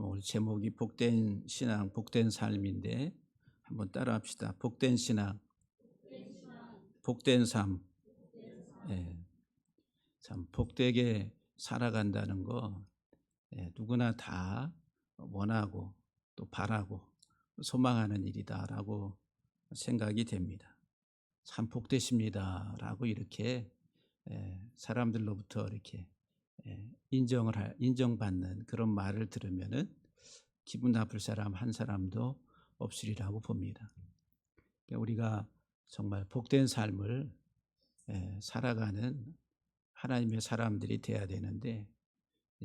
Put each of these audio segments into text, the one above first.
오늘 제목이 복된 신앙, 복된 삶인데 한번 따라합시다. 복된 신앙, 복된 삶. 예, 참 복되게 살아간다는 거 누구나 다 원하고 또 바라고 소망하는 일이다라고 생각이 됩니다. 참 복되십니다라고 이렇게 사람들로부터 이렇게 인정받는 그런 말을 들으면은 기분 나쁠 사람 한 사람도 없으리라고 봅니다. 그러니까 우리가 정말 복된 삶을 살아가는 하나님의 사람들이 돼야 되는데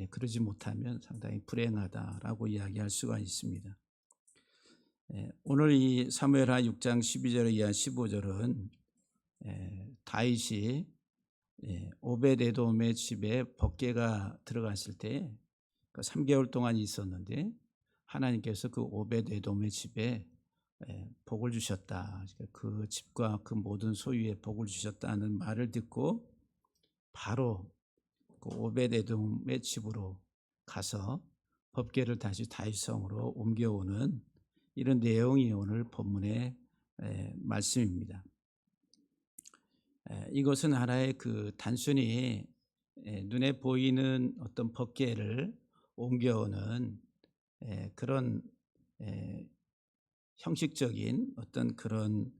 그러지 못하면 상당히 불행하다라고 이야기할 수가 있습니다. 오늘 이 사무엘하 6장 12절 이하 15절은 다윗이 오벳에돔의 집에 법궤가 들어갔을 때 3개월 동안 있었는데 하나님께서 그 오벳에돔의 집에 복을 주셨다. 그 집과 그 모든 소유에 복을 주셨다는 말을 듣고 바로 그 오벳에돔의 집으로 가서 법궤를 다시 다윗성으로 옮겨오는 이런 내용이 오늘 본문의 말씀입니다. 이것은 하나의 그 단순히 눈에 보이는 어떤 법궤를 옮겨오는 그런 형식적인 어떤 그런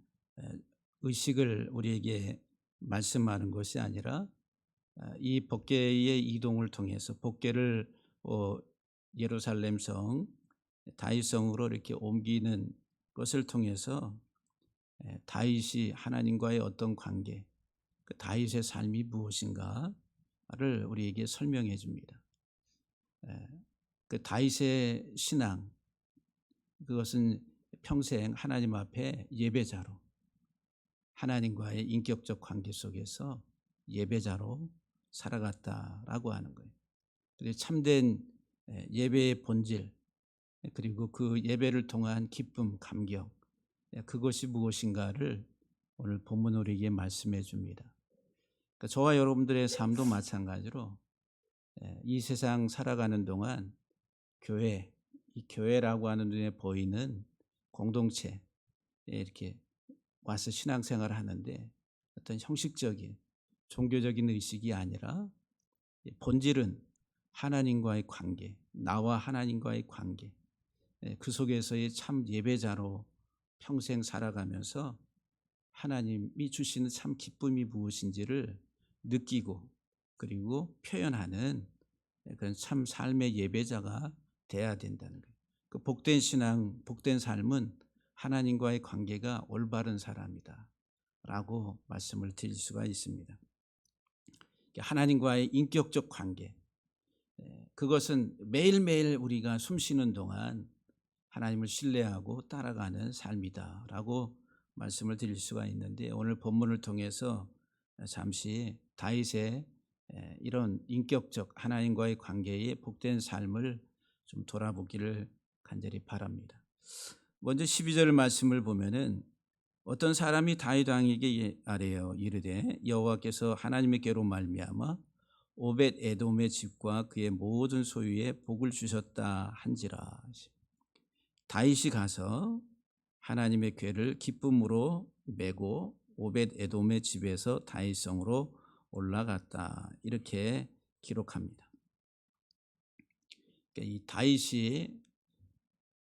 의식을 우리에게 말씀하는 것이 아니라 이 법궤의 이동을 통해서 법궤를 예루살렘 성 다윗성으로 이렇게 옮기는 것을 통해서 다윗이 하나님과의 어떤 관계, 그 다윗의 삶이 무엇인가를 우리에게 설명해 줍니다. 그 다윗의 신앙, 그것은 평생 하나님 앞에 예배자로, 하나님과의 인격적 관계 속에서 예배자로 살아갔다라고 하는 거예요. 그래서 참된 예배의 본질, 그리고 그 예배를 통한 기쁨, 감격, 그것이 무엇인가를 오늘 본문 우리에게 말씀해 줍니다. 그러니까 저와 여러분들의 삶도 마찬가지로 이 세상 살아가는 동안 교회, 이 교회라고 하는 눈에 보이는 공동체에 이렇게 와서 신앙생활을 하는데 어떤 형식적인 종교적인 의식이 아니라 본질은 하나님과의 관계, 나와 하나님과의 관계, 그 속에서의 참 예배자로 평생 살아가면서 하나님이 주시는 참 기쁨이 무엇인지를 느끼고 그리고 표현하는 그런 참 삶의 예배자가 돼야 된다는 거예요. 그 복된 신앙, 복된 삶은 하나님과의 관계가 올바른 사람이다 라고 말씀을 드릴 수가 있습니다. 하나님과의 인격적 관계, 그것은 매일매일 우리가 숨쉬는 동안 하나님을 신뢰하고 따라가는 삶이다 라고 말씀을 드릴 수가 있는데, 오늘 본문을 통해서 잠시 다윗의 이런 인격적 하나님과의 관계의 복된 삶을 좀 돌아보기를 간절히 바랍니다. 먼저 12절 말씀을 보면은 어떤 사람이 다윗 왕에게 아뢰어 이르되 여호와께서 하나님께로 말미암아 오벳 에돔의 집과 그의 모든 소유에 복을 주셨다 한지라. 다윗이 가서 하나님의 궤를 기쁨으로 메고 오벳 에돔의 집에서 다윗성으로 올라갔다, 이렇게 기록합니다. 그러니까 이 다윗이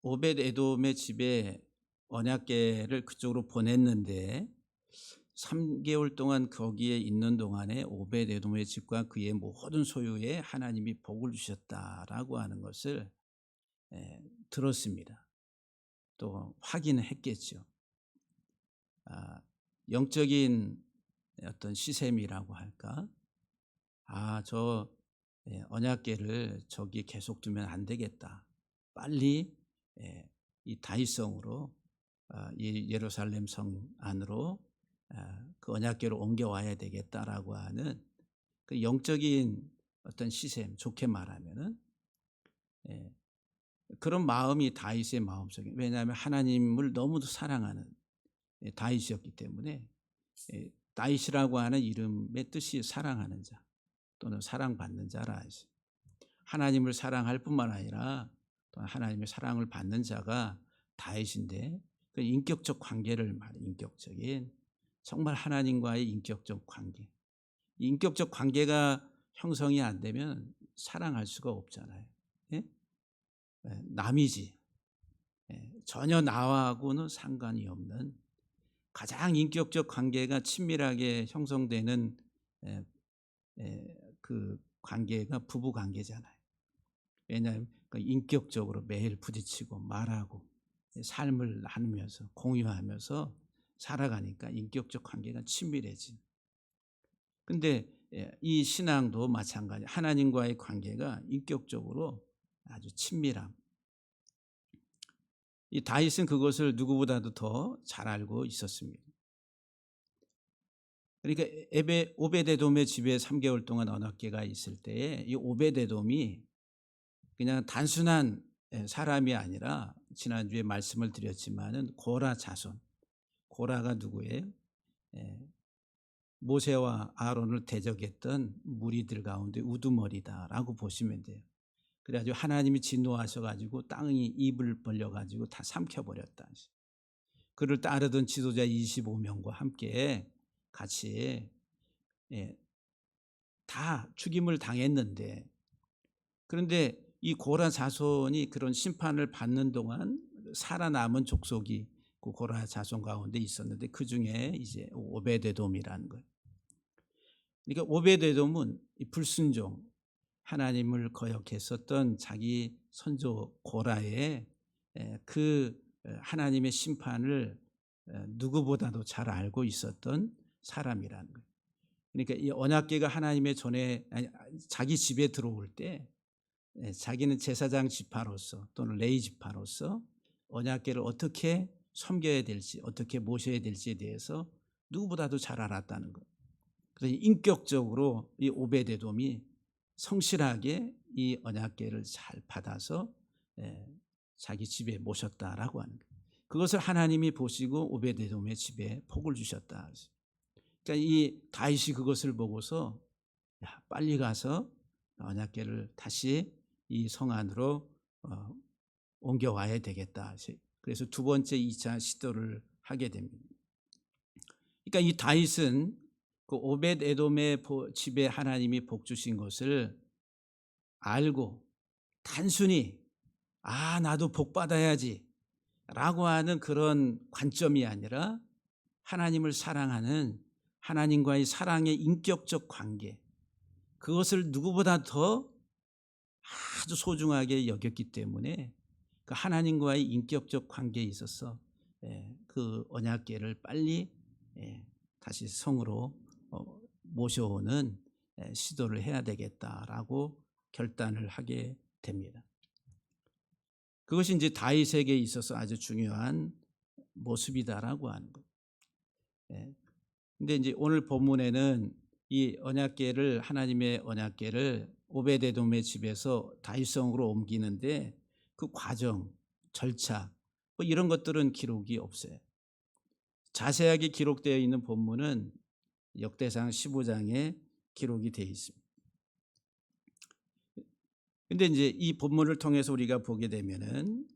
오벳 에돔의 집에 언약궤를 그쪽으로 보냈는데 3개월 동안 거기에 있는 동안에 오벳 에돔의 집과 그의 모든 소유에 하나님이 복을 주셨다라고 하는 것을 들었습니다. 또 확인했겠죠. 영적인 어떤 시샘이라고 할까? 저 언약궤를 저기 계속 두면 안 되겠다. 빨리 이 다윗성으로 이 예루살렘 성 안으로 그 언약궤를 옮겨와야 되겠다라고 하는 그 영적인 어떤 시샘, 좋게 말하면은 그런 마음이 다윗의 마음속에, 왜냐하면 하나님을 너무도 사랑하는 다윗이었기 때문에 다윗이라고 하는 이름의 뜻이 사랑하는 자 또는 사랑받는 자라 하나님을 사랑할 뿐만 아니라 또 하나님의 사랑을 받는 자가 다윗인데 그 인격적 관계를 말해 인격적인 정말 하나님과의 인격적 관계. 이 인격적 관계가 형성이 안 되면 사랑할 수가 없잖아요. 예? 남이지. 전혀 나하고는 상관이 없는 가장 인격적 관계가 친밀하게 형성되는 에, 그 관계가 부부 관계잖아요. 왜냐하면 인격적으로 매일 부딪히고 말하고 삶을 나누면서 공유하면서 살아가니까 인격적 관계가 친밀해진. 근데 이 신앙도 마찬가지. 하나님과의 관계가 인격적으로 아주 친밀함. 이 다윗은 그것을 누구보다도 더 잘 알고 있었습니다. 그러니까 오베데돔의 집에 3개월 동안 언약궤가 있을 때에 이 오베데돔이 그냥 단순한 사람이 아니라 지난주에 말씀을 드렸지만은 고라 자손. 고라가 누구예요? 모세와 아론을 대적했던 무리들 가운데 우두머리다라고 보시면 돼요. 그래가지고 하나님이 진노하셔가지고 땅이 입을 벌려가지고 다 삼켜버렸다. 그를 따르던 지도자 25명과 함께 같이 다 죽임을 당했는데, 그런데 이 고라 자손이 그런 심판을 받는 동안 살아남은 족속이 그 고라 자손 가운데 있었는데 그 중에 이제 오베데돔이라는 거예요. 그러니까 오베데돔은 이 불순종, 하나님을 거역했었던 자기 선조 고라의 그 하나님의 심판을 누구보다도 잘 알고 있었던 사람이라는 거예요. 그러니까 이 언약궤가 하나님의 전에 자기 집에 들어올 때 자기는 제사장 지파로서 또는 레위 지파로서 언약궤를 어떻게 섬겨야 될지 어떻게 모셔야 될지에 대해서 누구보다도 잘 알았다는 것. 그래서 인격적으로 이 오베데돔이 성실하게 이 언약궤를 잘 받아서 자기 집에 모셨다라고 하는 거예요. 그것을 하나님이 보시고 오베데돔의 집에 복을 주셨다. 그러니까 이 다윗이 그것을 보고서 야, 빨리 가서 언약궤를 다시 이 성 안으로 옮겨와야 되겠다. 그래서 두 번째 2차 시도를 하게 됩니다. 그러니까 이 다윗은 그 오벳에돔의 집에 하나님이 복 주신 것을 알고 단순히 나도 복 받아야지 라고 하는 그런 관점이 아니라 하나님을 사랑하는 하나님과의 사랑의 인격적 관계, 그것을 누구보다 더 아주 소중하게 여겼기 때문에 그 하나님과의 인격적 관계에 있어서 그 언약궤를 빨리 다시 성으로 모셔오는 시도를 해야 되겠다라고 결단을 하게 됩니다. 그것이 이제 다윗에게 있어서 아주 중요한 모습이다라고 하는 것. 근데 이제 오늘 본문에는 이 언약궤를 하나님의 언약궤를 오베데돔의 집에서 다윗성으로 옮기는데 그 과정, 절차 뭐 이런 것들은 기록이 없어요. 자세하게 기록되어 있는 본문은 역대상 15장에 기록이 되어 있습니다. 근데 이제 이 본문을 통해서 우리가 보게 되면은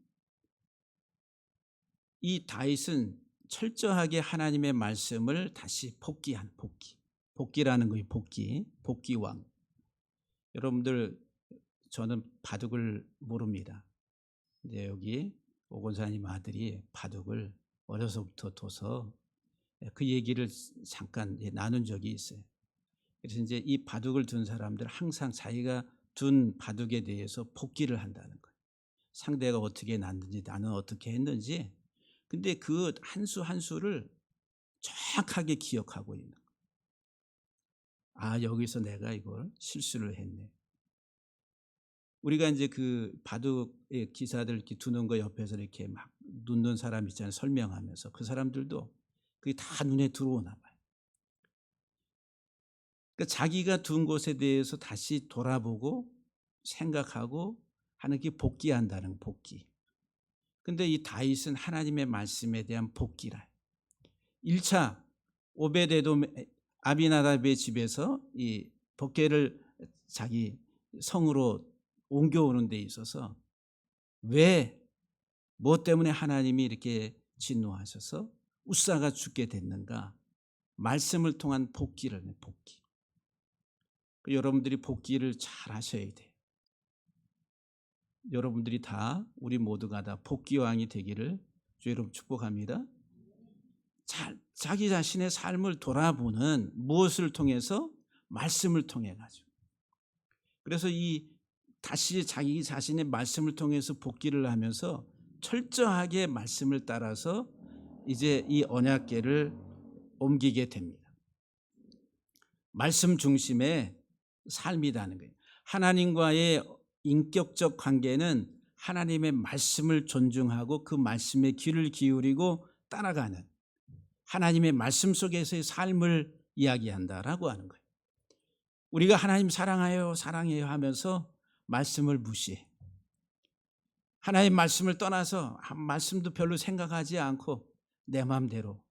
이 다윗은 철저하게 하나님의 말씀을 다시 복기한 복기라는 거예요. 복기왕. 여러분들 저는 바둑을 모릅니다. 근데 여기 오건사님 아들이 바둑을 어려서부터 둬서 그 얘기를 잠깐 나눈 적이 있어요. 그래서 이제 이 바둑을 둔 사람들 항상 자기가 둔 바둑에 대해서 복기를 한다는 거예요. 상대가 어떻게 났는지 나는 어떻게 했는지. 근데 그 한 수 한 수를 정확하게 기억하고 있는 거예요. 여기서 내가 이걸 실수를 했네. 우리가 이제 그 바둑의 기사들 이렇게 두는 거 옆에서 이렇게 막 놓는 사람 있잖아요. 설명하면서 그 사람들도 그게 다 눈에 들어오나 봐요. 그러니까 자기가 둔 것에 대해서 다시 돌아보고 생각하고 하는 게 복기한다는 복기. 근데 이 다윗은 하나님의 말씀에 대한 복기라. 1차 오베데돔 아비나답의 집에서 이 복궤를 자기 성으로 옮겨오는 데 있어서 왜, 무엇 때문에 하나님이 이렇게 진노하셔서 웃사가 죽게 됐는가? 말씀을 통한 복귀를 내, 복귀. 여러분들이 복귀를 잘 하셔야 돼요. 여러분들이 다, 우리 모두가 다 복귀왕이 되기를 주 여러분 축복합니다. 자기 자신의 삶을 돌아보는, 무엇을 통해서? 말씀을 통해 가지고. 그래서 다시 자기 자신의 말씀을 통해서 복귀를 하면서 철저하게 말씀을 따라서 이제 이 언약궤를 옮기게 됩니다. 말씀 중심의 삶이라는 거예요. 하나님과의 인격적 관계는 하나님의 말씀을 존중하고 그 말씀에 귀를 기울이고 따라가는, 하나님의 말씀 속에서의 삶을 이야기한다라고 하는 거예요. 우리가 하나님 사랑해요, 사랑해요 하면서 말씀을 무시해. 하나님 말씀을 떠나서 한 말씀도 별로 생각하지 않고 내 마음대로,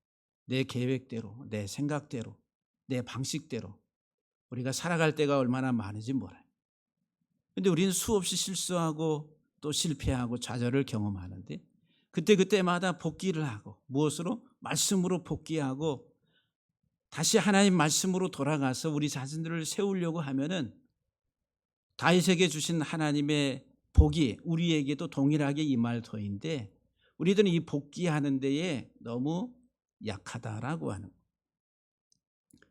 내 계획대로, 내 생각대로, 내 방식대로 우리가 살아갈 때가 얼마나 많은지 몰라요. 그런데 우리는 수없이 실수하고 또 실패하고 좌절을 경험하는데, 그때마다 복귀를 하고, 무엇으로? 말씀으로 복귀하고 다시 하나님 말씀으로 돌아가서 우리 자신들을 세우려고 하면은 다윗에게 주신 하나님의 복이 우리에게도 동일하게 임할 터인데, 우리들은 이 복귀하는 데에 너무 약하다라고 하는 거예요.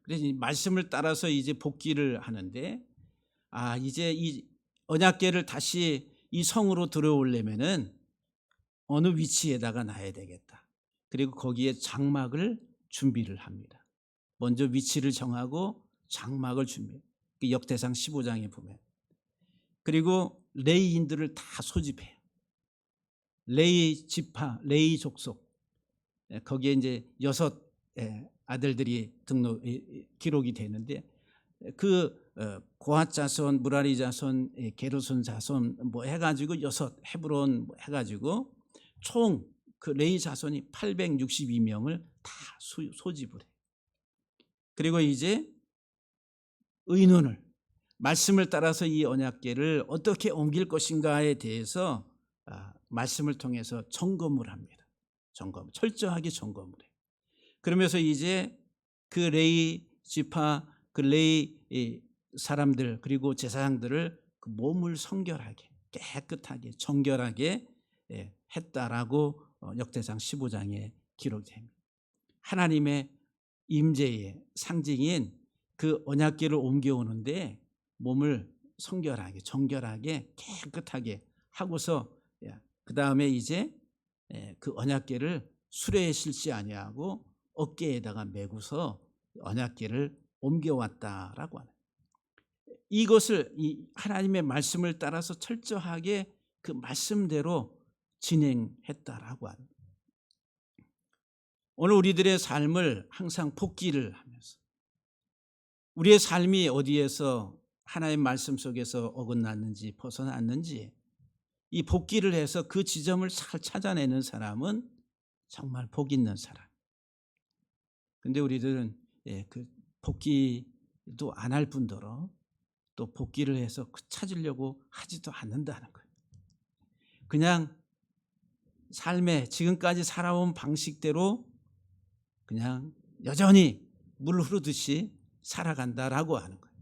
그래서 이 말씀을 따라서 이제 복귀를 하는데, 이제 이 언약궤를 다시 이 성으로 들어오려면은 어느 위치에다가 놔야 되겠다. 그리고 거기에 장막을 준비를 합니다. 먼저 위치를 정하고 장막을 준비해요. 역대상 15장에 보면. 그리고 레위인들을 다 소집해요. 레위 지파, 레위 족속. 거기에 이제 6 아들들이 기록이 되는데, 그 고핫 자손, 무라리 자손, 게르손 자손 뭐 해가지고 6 헤브론 뭐 해가지고 총 그 레위 자손이 862명을 다 소집을 해요. 그리고 이제 의논을, 말씀을 따라서 이 언약궤를 어떻게 옮길 것인가에 대해서 말씀을 통해서 점검을 합니다. 철저하게 점검을 해요. 그러면서 이제 그 레위 지파, 그 레위 사람들, 그리고 제사장들을 그 몸을 성결하게, 깨끗하게, 정결하게 했다라고 역대상 15장에 기록됩니다. 하나님의 임재의 상징인 그 언약궤를 옮겨오는데 몸을 성결하게, 정결하게, 깨끗하게 하고서, 그 다음에 이제 그 언약궤를 수레에 실지 아니하고 어깨에다가 메고서 언약궤를 옮겨왔다라고 하는, 이것을 이 하나님의 말씀을 따라서 철저하게 그 말씀대로 진행했다라고 하는, 오늘 우리들의 삶을 항상 복귀를 하면서 우리의 삶이 어디에서 하나님의 말씀 속에서 어긋났는지 벗어났는지 이 복귀를 해서 그 지점을 잘 찾아내는 사람은 정말 복 있는 사람. 근데 우리들은 그 복귀도 안 할 뿐더러 또 복귀를 해서 찾으려고 하지도 않는다는 거예요. 그냥 삶에 지금까지 살아온 방식대로 그냥 여전히 물 흐르듯이 살아간다라고 하는 거예요.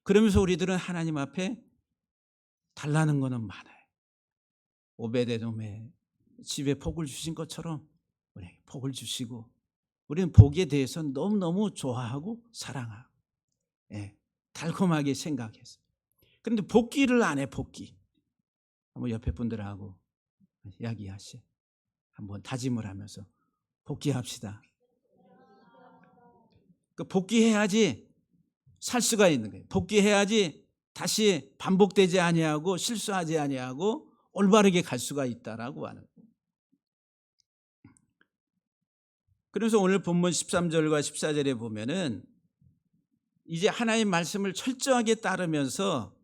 그러면서 우리들은 하나님 앞에 달라는 거는 많아요. 오베데돔의 집에 복을 주신 것처럼 우리에게 복을 주시고, 우리는 복에 대해서 너무너무 좋아하고 사랑하고 달콤하게 생각해서. 그런데 복귀를 안 해. 복귀. 한번 옆에 분들하고 이야기하시, 한번 다짐을 하면서 복귀합시다. 그 복귀해야지 살 수가 있는 거예요. 복귀해야지 다시 반복되지 아니하고 실수하지 아니하고 올바르게 갈 수가 있다라고 하는 거예요. 그래서 오늘 본문 13절과 14절에 보면은 이제 하나님의 말씀을 철저하게 따르면서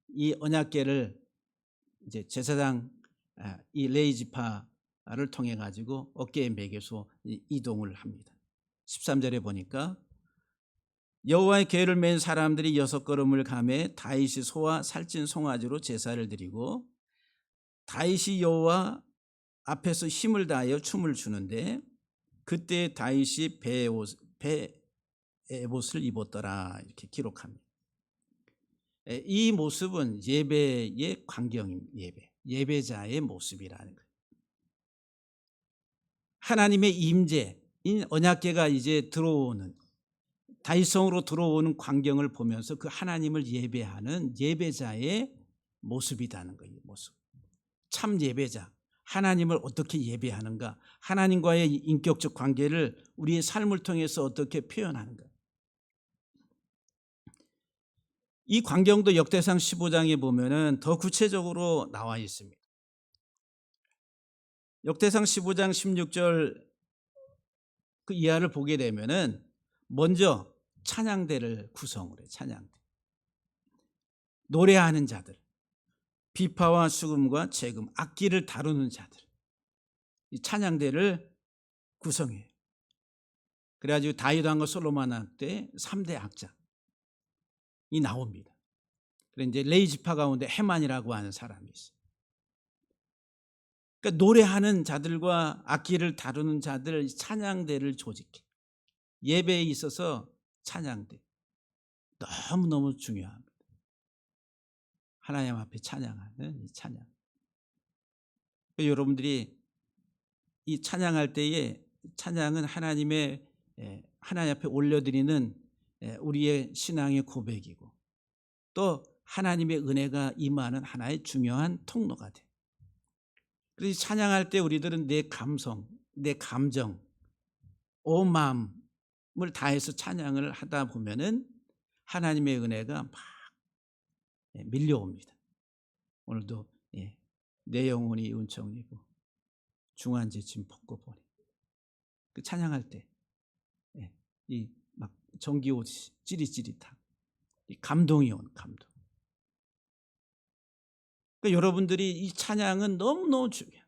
이 언약궤를 이제 제사장 이 레위 지파를 통해 가지고 어깨에 매겨서 이동을 합니다. 13절에 보니까 여호와의 궤를 맨 사람들이 6 걸음을 가매 다윗이 소와 살찐 송아지로 제사를 드리고 다윗이 여호와 앞에서 힘을 다하여 춤을 추는데 그때 다윗이 배 에봇을 입었더라 이렇게 기록합니다. 이 모습은 예배의 광경, 예배자의 모습이라는 거예요. 하나님의 임재인 언약궤가 이제 들어오는 다윗성으로 들어오는 광경을 보면서 그 하나님을 예배하는 예배자의 모습이라는 거예요. 모습. 참 예배자, 하나님을 어떻게 예배하는가, 하나님과의 인격적 관계를 우리의 삶을 통해서 어떻게 표현하는가. 이 광경도 역대상 15장에 보면은 더 구체적으로 나와 있습니다. 역대상 15장 16절 그 이하를 보게 되면은 먼저 찬양대를 구성을 해. 찬양대. 노래하는 자들, 비파와 수금과 재금, 악기를 다루는 자들, 이 찬양대를 구성해요. 그래가지고 다윗 왕과 솔로몬 왕 때 3대 악장이 나옵니다. 그래 이제 레위 지파 가운데 헤만이라고 하는 사람이 있어요. 그러니까 노래하는 자들과 악기를 다루는 자들 찬양대를 조직해. 예배에 있어서 찬양대 너무너무 중요합니다. 하나님 앞에 찬양하는 이 찬양. 그러니까 여러분들이 이 찬양할 때에 찬양은 하나님 앞에 올려드리는 우리의 신앙의 고백이고 또 하나님의 은혜가 임하는 하나의 중요한 통로가 돼. 그래서 찬양할 때 우리들은 내 감성, 내 감정, 온 마음을 다해서 찬양을 하다 보면은 하나님의 은혜가 막 밀려옵니다. 오늘도 내 영혼이 은총이고 중한 지침 벗고보니 그 찬양할 때 이 막 전기 오듯이 찌릿찌릿한 이 감동이 온 감동. 그러니까 여러분들이 이 찬양은 너무너무 중요해요.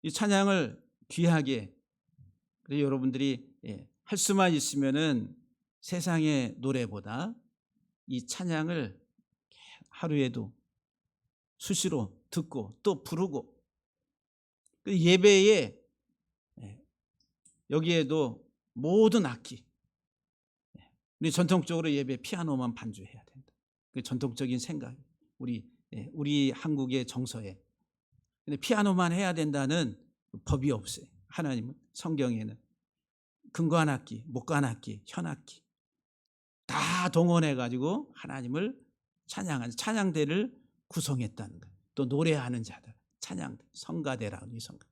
이 찬양을 귀하게 그래서 여러분들이 할 수만 있으면은 세상의 노래보다 이 찬양을 하루에도 수시로 듣고 또 부르고 예배에 여기에도 모든 악기 우리 전통적으로 예배 피아노만 반주해야 된다. 그 전통적인 생각 우리 한국의 정서에 근데 피아노만 해야 된다는 법이 없어요. 하나님은 성경에는 금관악기, 목관악기, 현악기 다 동원해 가지고 하나님을 찬양하는 찬양대를 구성했다는 거예요. 또 노래하는 자들 찬양대, 성가대라는 이 성가.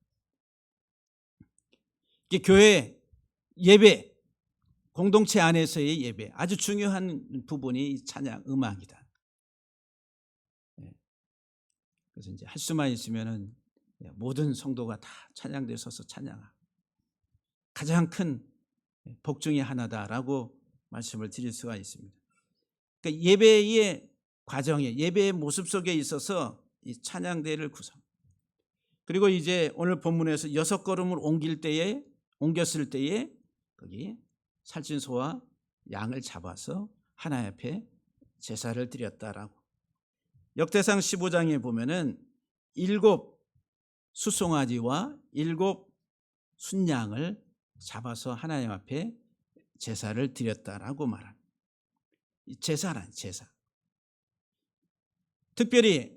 이게 교회 예배 공동체 안에서의 예배 아주 중요한 부분이 찬양 음악이다. 그래서 이제 할 수만 있으면은 모든 성도가 다 찬양대에 서서 찬양하고 가장 큰 복 중에 하나다라고 말씀을 드릴 수가 있습니다. 그러니까 예배의 과정에 예배의 모습 속에 있어서 이 찬양대를 구성. 그리고 이제 오늘 본문에서 6걸음을 옮겼을 때에 거기 살찐소와 양을 잡아서 하나님 앞에 제사를 드렸다라고. 역대상 15장에 보면은 7 수송아지와 7 순양을 잡아서 하나님 앞에 제사를 드렸다라고 말합니다. 제사란 제사. 특별히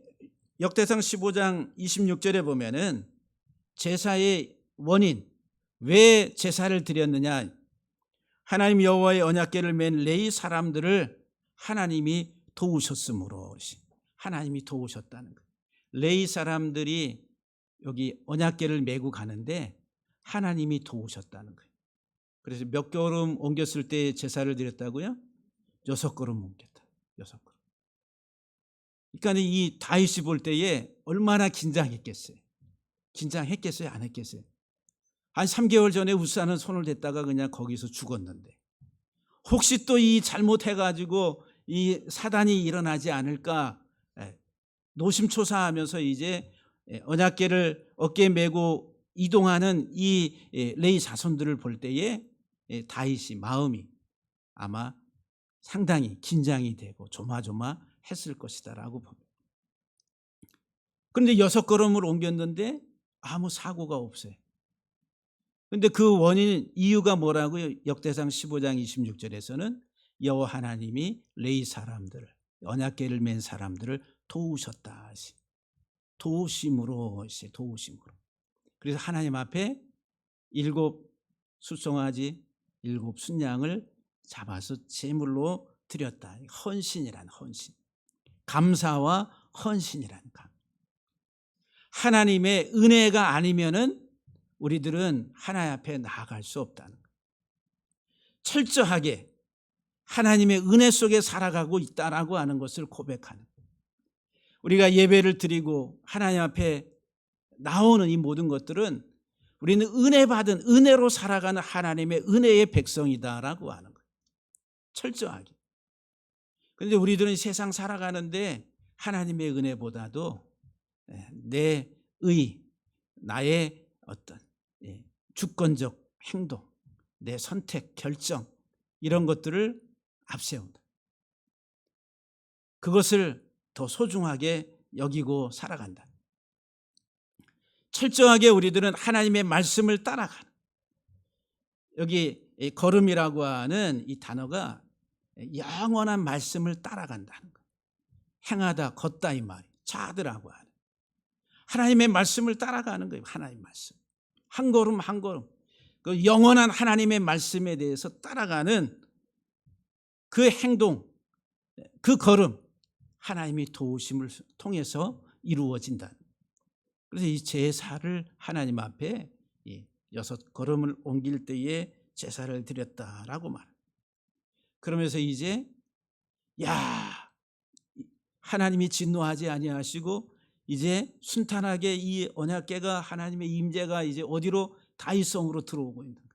역대상 15장 26절에 보면은 제사의 원인, 왜 제사를 드렸느냐? 하나님 여호와의 언약궤를 맨 레위 사람들을 하나님이 도우셨으므로 하나님이 도우셨다는 거예요. 레위 사람들이 여기 언약궤를 메고 가는데 하나님이 도우셨다는 거예요. 그래서 몇 걸음 옮겼을 때 제사를 드렸다고요? 6걸음 옮겼다. 6걸음. 그러니까 이 다윗이 볼 때에 얼마나 긴장했겠어요. 긴장했겠어요? 안 했겠어요? 한 3개월 전에 우산은 손을 댔다가 그냥 거기서 죽었는데 혹시 또 이 잘못해가지고 이 사단이 일어나지 않을까 노심초사하면서 이제 언약궤를 어깨에 메고 이동하는 이 레위 자손들을 볼 때에 다윗이 마음이 아마 상당히 긴장이 되고 조마조마했을 것이다라고 봅니다. 그런데 6걸음을 옮겼는데 아무 사고가 없어요. 근데 그 원인 이유가 뭐라고요? 역대상 15장 26절에서는 여호와 하나님이 레위 사람들을, 언약궤를 맨 사람들을 도우셨다. 도우심으로. 그래서 하나님 앞에 7 숫송아지 7 순양을 잡아서 제물로 드렸다. 헌신이란 헌신. 감사와 헌신이란 감. 하나님의 은혜가 아니면은 우리들은 하나님 앞에 나아갈 수 없다는 거예요. 철저하게 하나님의 은혜 속에 살아가고 있다라고 하는 것을 고백하는 거예요. 우리가 예배를 드리고 하나님 앞에 나오는 이 모든 것들은 우리는 은혜 받은, 은혜로 살아가는 하나님의 은혜의 백성이다라고 하는 거예요. 철저하게. 그런데 우리들은 세상 살아가는데 하나님의 은혜보다도 내 의, 나의 어떤 주권적 행동, 내 선택, 결정, 이런 것들을 앞세운다. 그것을 더 소중하게 여기고 살아간다. 철저하게 우리들은 하나님의 말씀을 따라가는, 여기 걸음이라고 하는 이 단어가 영원한 말씀을 따라간다는 거예요. 행하다, 걷다 이 말이 자드라고 하는 하나님의 말씀을 따라가는 거예요. 하나님 말씀 한 걸음 한 걸음 그 영원한 하나님의 말씀에 대해서 따라가는 그 행동, 그 걸음, 하나님이 도우심을 통해서 이루어진다. 그래서 이 제사를 하나님 앞에 6 걸음을 옮길 때에 제사를 드렸다라고 말합니다. 그러면서 이제 하나님이 진노하지 아니하시고 이제 순탄하게 이 언약궤가, 하나님의 임재가 이제 어디로? 다윗성으로 들어오고 있는 거예요.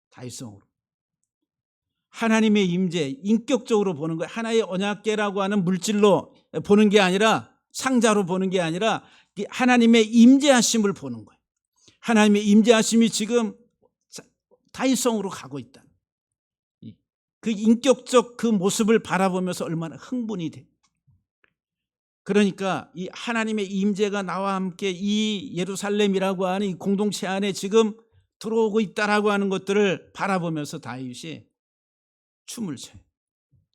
다윗성으로. 하나님의 임재, 인격적으로 보는 거예요. 하나의 언약궤라고 하는 물질로 보는 게 아니라, 상자로 보는 게 아니라 하나님의 임재하심을 보는 거예요. 하나님의 임재하심이 지금 다윗성으로 가고 있다. 그 인격적 그 모습을 바라보면서 얼마나 흥분이 돼. 그러니까 이 하나님의 임재가 나와 함께 이 예루살렘이라고 하는 이 공동체 안에 지금 들어오고 있다라고 하는 것들을 바라보면서 다윗이 춤을 춰요.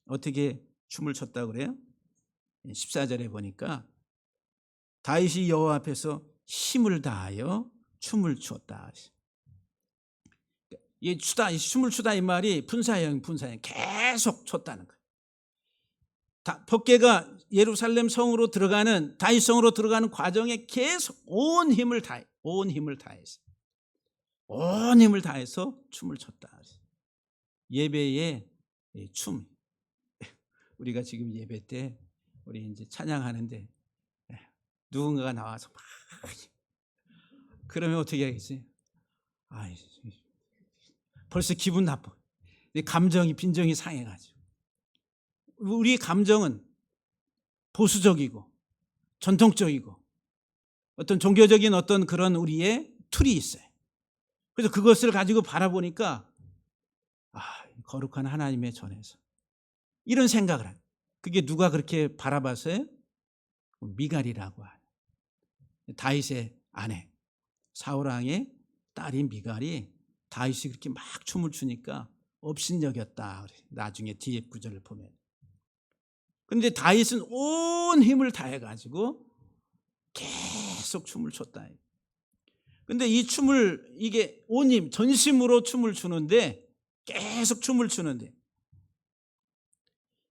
어떻게 춤을 췄다고 그래요? 14절에 보니까 다윗이 여호와 앞에서 힘을 다하여 춤을 추었다. 이 춤을 추다 이 말이 분사형 계속 췄다는 거예요. 법궤가 예루살렘 성으로 들어가는, 다윗 성으로 들어가는 과정에 계속 온 힘을 다해서 춤을 췄다. 예배의 춤. 우리가 지금 예배 때 우리 이제 찬양하는데 누군가가 나와서 막 그러면 어떻게 하겠어요? 벌써 기분 나빠. 감정이, 빈정이 상해가지고. 우리 감정은 보수적이고 전통적이고 어떤 종교적인 어떤 그런 우리의 틀이 있어요. 그래서 그것을 가지고 바라보니까 거룩한 하나님의 전에서 이런 생각을 해요. 그게 누가 그렇게 바라봤어요? 미갈이라고 하는 다윗의 아내, 사울왕의 딸인 미갈이 다윗이 그렇게 막 춤을 추니까 업신여겼다. 나중에 뒤에 구절을 보면. 그런데 다윗은 온 힘을 다해가지고 계속 춤을 췄다. 그런데 이 춤을, 이게 온 힘, 전심으로 춤을 추는데, 계속 춤을 추는데,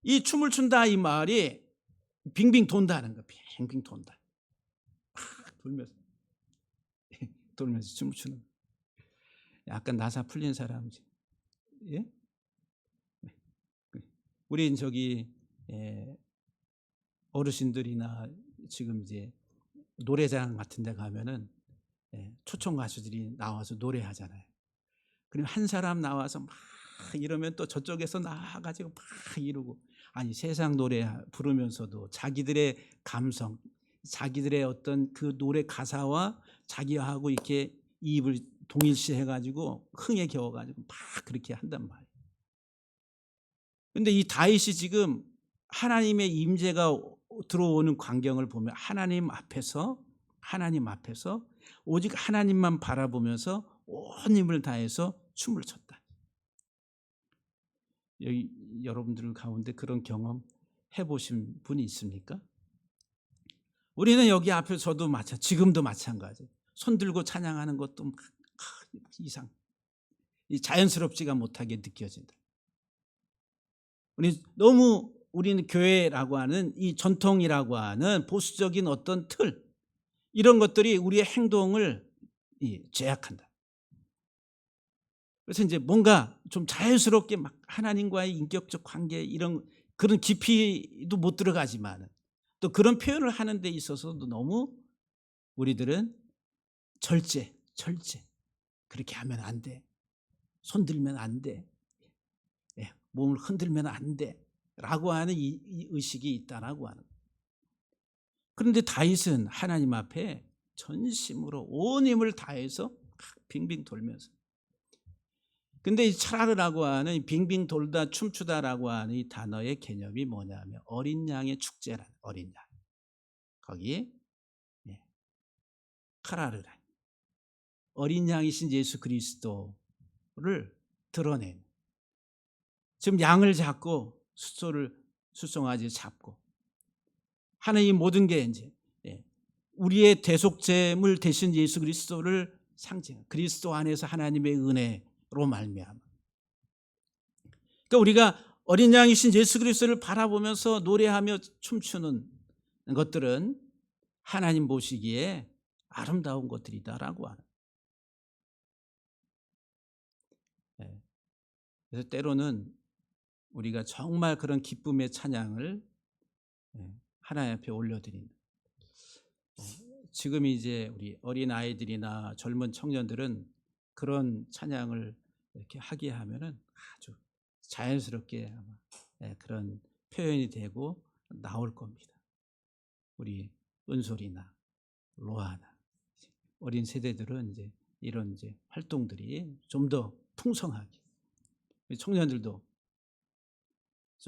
이 춤을 춘다 이 말이 빙빙 돈다는 거야. 빙빙 돈다. 돌면서 춤을 추는 거야. 약간 나사 풀린 사람이지. 예? 우리 어르신들이나 지금 이제 노래장 같은 데 가면은 초청 가수들이 나와서 노래하잖아요. 그럼 한 사람 나와서 막 이러면 또 저쪽에서 나와가지고 막 이러고, 아니 세상 노래 부르면서도 자기들의 감성, 자기들의 어떤 그 노래 가사와 자기하고 이렇게 입을 동일시 해가지고 흥에 겨워가지고 막 그렇게 한단 말이에요. 그런데 이 다윗이 지금 하나님의 임재가 들어오는 광경을 보면 하나님 앞에서 하나님 앞에서 오직 하나님만 바라보면서 온 힘을 다해서 춤을 췄다. 여기 여러분들 가운데 그런 경험 해보신 분이 있습니까? 우리는 여기 앞에 저도 지금도 마찬가지. 손 들고 찬양하는 것도 이상, 자연스럽지가 못하게 느껴진다. 우리는 교회라고 하는 이 전통이라고 하는 보수적인 어떤 틀, 이런 것들이 우리의 행동을 제약한다. 그래서 이제 뭔가 좀 자연스럽게 막 하나님과의 인격적 관계 이런 그런 깊이도 못 들어가지만 또 그런 표현을 하는 데 있어서도 너무 우리들은 절제 그렇게 하면 안 돼. 손 들면 안 돼. 몸을 흔들면 안 돼. 라고 하는 이 의식이 있다라고 하는 거예요. 그런데 다윗은 하나님 앞에 전심으로 온 힘을 다해서 빙빙 돌면서, 근데 이 차라르라고 하는 빙빙 돌다 춤추다라고 하는 이 단어의 개념이 뭐냐면 어린 양의 축제라는, 어린 양. 거기 카라르라, 어린 양이신 예수 그리스도를 드러낸, 지금 양을 잡고 숫송아지 잡고 하는 이 모든 게 이제 우리의 대속제물 되신 예수 그리스도를 상징, 그리스도 안에서 하나님의 은혜로 말미암아. 그러니까 우리가 어린 양이신 예수 그리스도를 바라보면서 노래하며 춤추는 것들은 하나님 보시기에 아름다운 것들이다라고 하는. 그래서 때로는 우리가 정말 그런 기쁨의 찬양을 하나님 앞에 올려드린다. 지금 이제 우리 어린 아이들이나 젊은 청년들은 그런 찬양을 이렇게 하게 하면은 아주 자연스럽게 아마 그런 표현이 되고 나올 겁니다. 우리 은솔이나 로아나 어린 세대들은 이제 이런 이제 활동들이 좀 더 풍성하게, 청년들도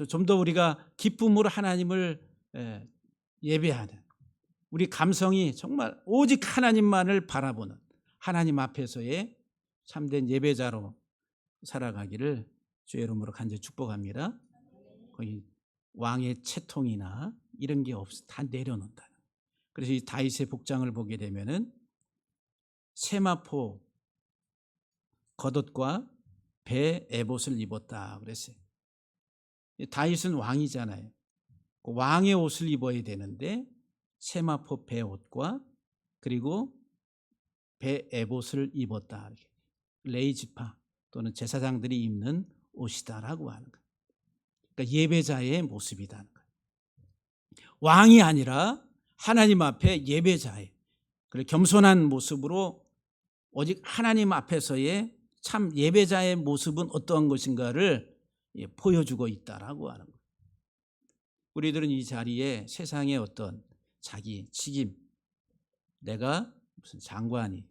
좀 더 우리가 기쁨으로 하나님을 예배하는, 우리 감성이 정말 오직 하나님만을 바라보는 하나님 앞에서의 참된 예배자로 살아가기를 주의 이름으로 간절히 축복합니다. 거기 왕의 채통이나 이런 게 없어, 다 내려놓는다. 그래서 이 다윗의 복장을 보게 되면은 세마포 겉옷과 배 에봇을 입었다 그랬어요. 다윗은 왕이잖아요. 왕의 옷을 입어야 되는데 세마포 배 옷과 그리고 배 에봇을 입었다. 레이지파 또는 제사장들이 입는 옷이다라고 하는 거예요. 그러니까 예배자의 모습이라는 거예요. 왕이 아니라 하나님 앞에 예배자의, 그리고 겸손한 모습으로 오직 하나님 앞에서의 참 예배자의 모습은 어떠한 것인가를 보여주고 있다라고 하는 거예요. 우리들은 이 자리에 세상의 어떤 자기 직임, 내가 무슨 장관이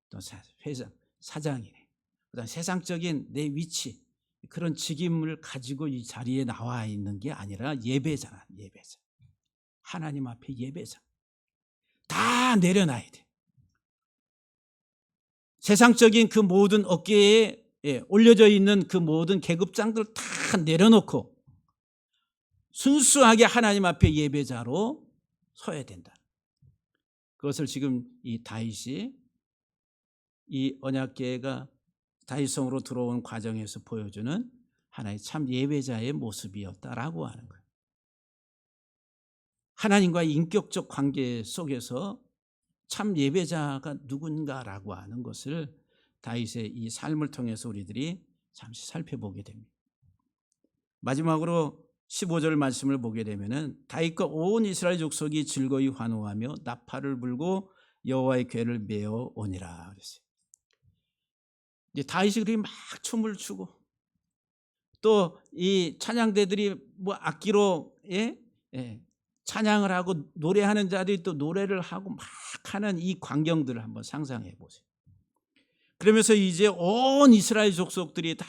또 회장, 사장이네, 그다음 세상적인 내 위치, 그런 직임을 가지고 이 자리에 나와 있는 게 아니라 예배자라, 예배자. 하나님 앞에 예배자. 다 내려놔야 돼. 세상적인 그 모든 어깨에 올려져 있는 그 모든 계급장들 다 내려놓고 순수하게 하나님 앞에 예배자로 서야 된다. 그것을 지금 이 다윗이 이 언약궤가 다윗성으로 들어온 과정에서 보여주는 하나의 참 예배자의 모습이었다라고 하는 거예요. 하나님과의 인격적 관계 속에서 참 예배자가 누군가라고 하는 것을 다윗의 이 삶을 통해서 우리들이 잠시 살펴보게 됩니다. 마지막으로 15절 말씀을 보게 되면은 다윗과 온 이스라엘 족속이 즐거이 환호하며 나팔을 불고 여호와의 궤를 메어 오니라 그랬어요. 이제 다윗이 그렇게 막 춤을 추고 또 이 찬양대들이 뭐 악기로 찬양을 하고 노래하는 자들이 또 노래를 하고 막 하는 이 광경들을 한번 상상해 보세요. 그러면서 이제 온 이스라엘 족속들이 다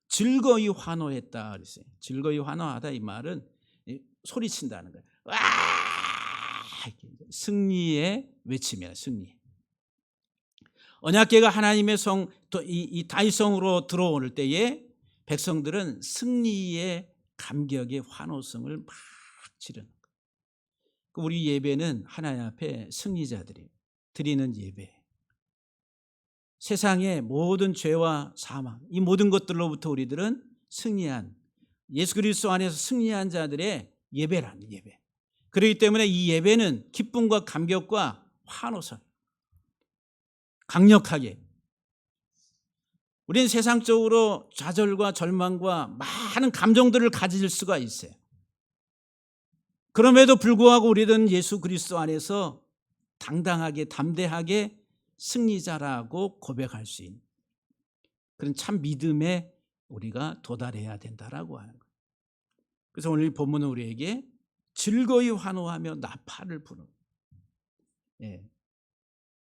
즐거이 환호했다 그랬어요. 즐거이 환호하다 이 말은 소리친다는 거예요. 와! 승리의 외치며 승리. 언약궤가 하나님의 성, 이 다윗성으로 들어올 때에 백성들은 승리의 감격의 환호성을 막 지르는 거예요. 우리 예배는 하나님 앞에 승리자들이 드리는 예배. 세상의 모든 죄와 사망, 이 모든 것들로부터 우리들은 승리한, 예수 그리스도 안에서 승리한 자들의 예배라는 예배. 그렇기 때문에 이 예배는 기쁨과 감격과 환호성, 강력하게. 우리는 세상적으로 좌절과 절망과 많은 감정들을 가질 수가 있어요. 그럼에도 불구하고 우리는 예수 그리스도 안에서 당당하게 담대하게 승리자라고 고백할 수 있는 그런 참 믿음에 우리가 도달해야 된다라고 하는 거예요. 그래서 오늘 본문은 우리에게 즐거이 환호하며 나팔을 부는,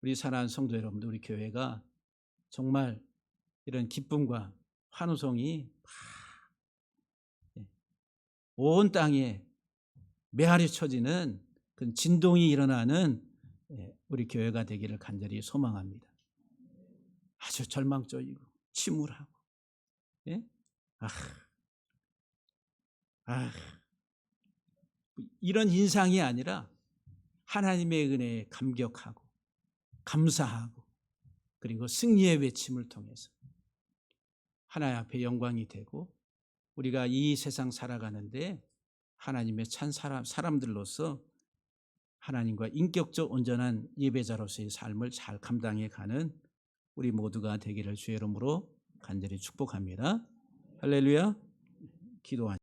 우리 사랑하는 성도 여러분들, 우리 교회가 정말 이런 기쁨과 환호성이 온 땅에 메아리 쳐지는 그런 진동이 일어나는 우리 교회가 되기를 간절히 소망합니다. 아주 절망적이고 침울하고, 이런 인상이 아니라 하나님의 은혜에 감격하고 감사하고 그리고 승리의 외침을 통해서 하나님 앞에 영광이 되고 우리가 이 세상 살아가는데 하나님의 찬 사람들로서 하나님과 인격적 온전한 예배자로서의 삶을 잘 감당해 가는 우리 모두가 되기를 주의 이름으로 간절히 축복합니다. 할렐루야. 기도하니다.